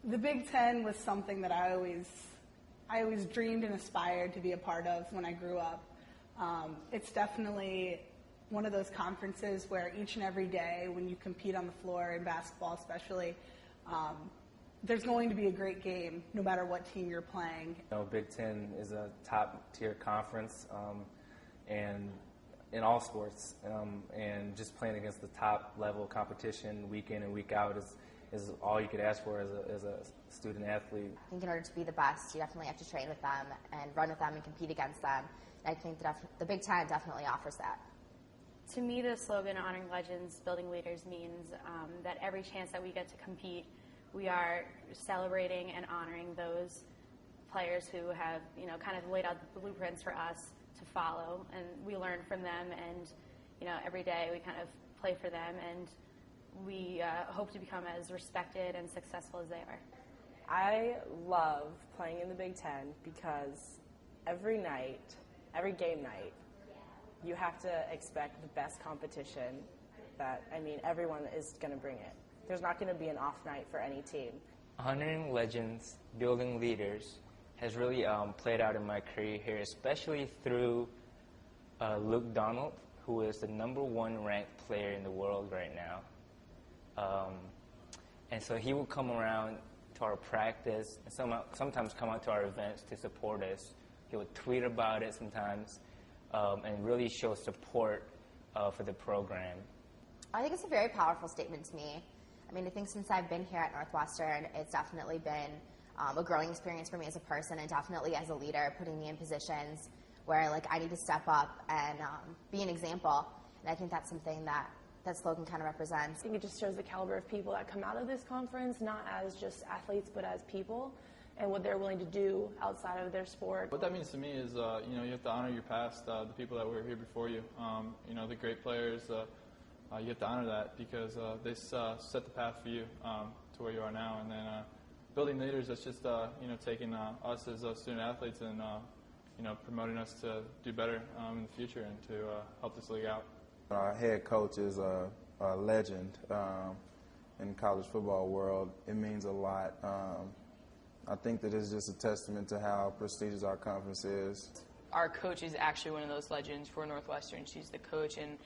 The Big Ten was something that I always dreamed and aspired to be a part of when I grew up. It's definitely one of those conferences where each and every day when you compete on the floor, in basketball especially, there's going to be a great game no matter what team you're playing. Big Ten is a top-tier conference, and in all sports, and just playing against the top-level competition week in and week out is all you could ask for as a student athlete. I think in order to be the best, you definitely have to train with them and run with them and compete against them. And I think the Big Ten definitely offers that. To me, the slogan "Honoring Legends, Building Leaders" means that every chance that we get to compete, we are celebrating and honoring those players who have, kind of laid out the blueprints for us to follow, and we learn from them, and, every day we kind of play for them, and we hope to become as respected and successful as they are. I love playing in the Big Ten because every game night, you have to expect the best competition everyone is going to bring it. There's not going to be an off night for any team. Honoring legends, building leaders has really played out in my career here, especially through Luke Donald, who is the #1 ranked player in the world right now. And so he would come around to our practice and sometimes come out to our events to support us. He would tweet about it sometimes and really show support for the program. I think it's a very powerful statement to me. I think since I've been here at Northwestern, it's definitely been a growing experience for me as a person and definitely as a leader, putting me in positions where I need to step up and be an example. And I think that's something that slogan kind of represents. I think it just shows the caliber of people that come out of this conference, not as just athletes, but as people, and what they're willing to do outside of their sport. What that means to me is, you have to honor your past, the people that were here before you. The great players, you have to honor that because they set the path for you to where you are now. And then building leaders, that's just, taking us as student athletes and, promoting us to do better in the future and to help this league out. Our head coach is a legend in college football world. It means a lot. I think that it's just a testament to how prestigious our conference is. Our coach is actually one of those legends for Northwestern. She's the coach, and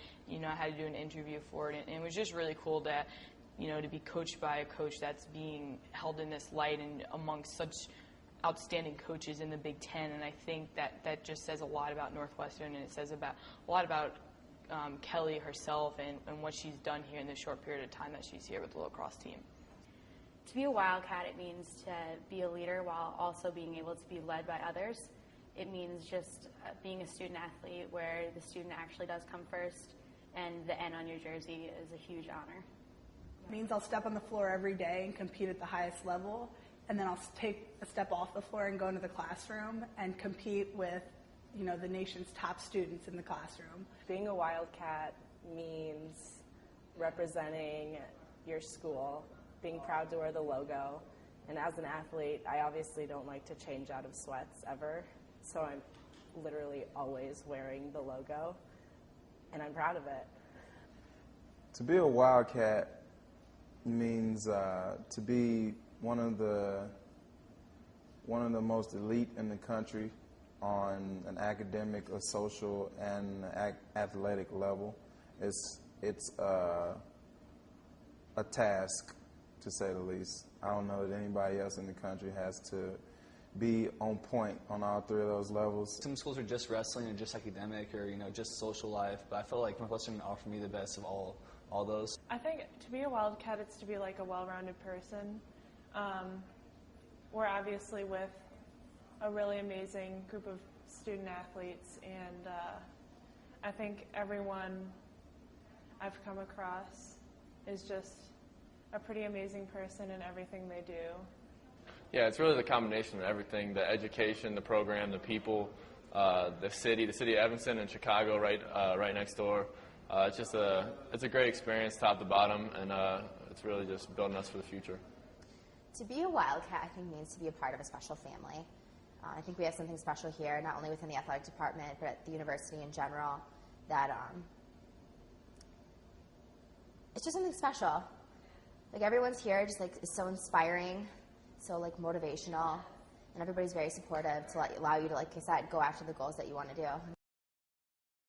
I had to do an interview for it, and it was just really cool to be coached by a coach that's being held in this light and amongst such outstanding coaches in the Big Ten. And I think that just says a lot about Northwestern, and it says a lot about Kelly herself and what she's done here in the short period of time that she's here with the lacrosse team. To be a Wildcat, it means to be a leader while also being able to be led by others. It means just being a student athlete where the student actually does come first, and the N on your jersey is a huge honor. It means I'll step on the floor every day and compete at the highest level, and then I'll take a step off the floor and go into the classroom and compete with the nation's top students in the classroom. Being a Wildcat means representing your school, being proud to wear the logo, and as an athlete, I obviously don't like to change out of sweats ever, so I'm literally always wearing the logo, and I'm proud of it. To be a Wildcat means to be one of the most elite in the country on an academic, a social, and athletic level. It's a task, to say the least. I don't know that anybody else in the country has to be on point on all three of those levels. Some schools are just wrestling or just academic or just social life, but I feel like Northwestern offered me the best of all those. I think to be a Wildcat, it's to be like a well-rounded person. We're obviously with a really amazing group of student athletes, and I think everyone I've come across is just a pretty amazing person in everything they do. Yeah, it's really the combination of everything, the education, the program, the people, the city of Evanston and Chicago right next door. It's a great experience top to bottom, and it's really just building us for the future. To be a Wildcat, I think, means to be a part of a special family. I think we have something special here, not only within the athletic department, but at the university in general, that it's just something special. Everyone's here just is so inspiring, so like motivational, and everybody's very supportive to allow you to, like I said, go after the goals that you want to do.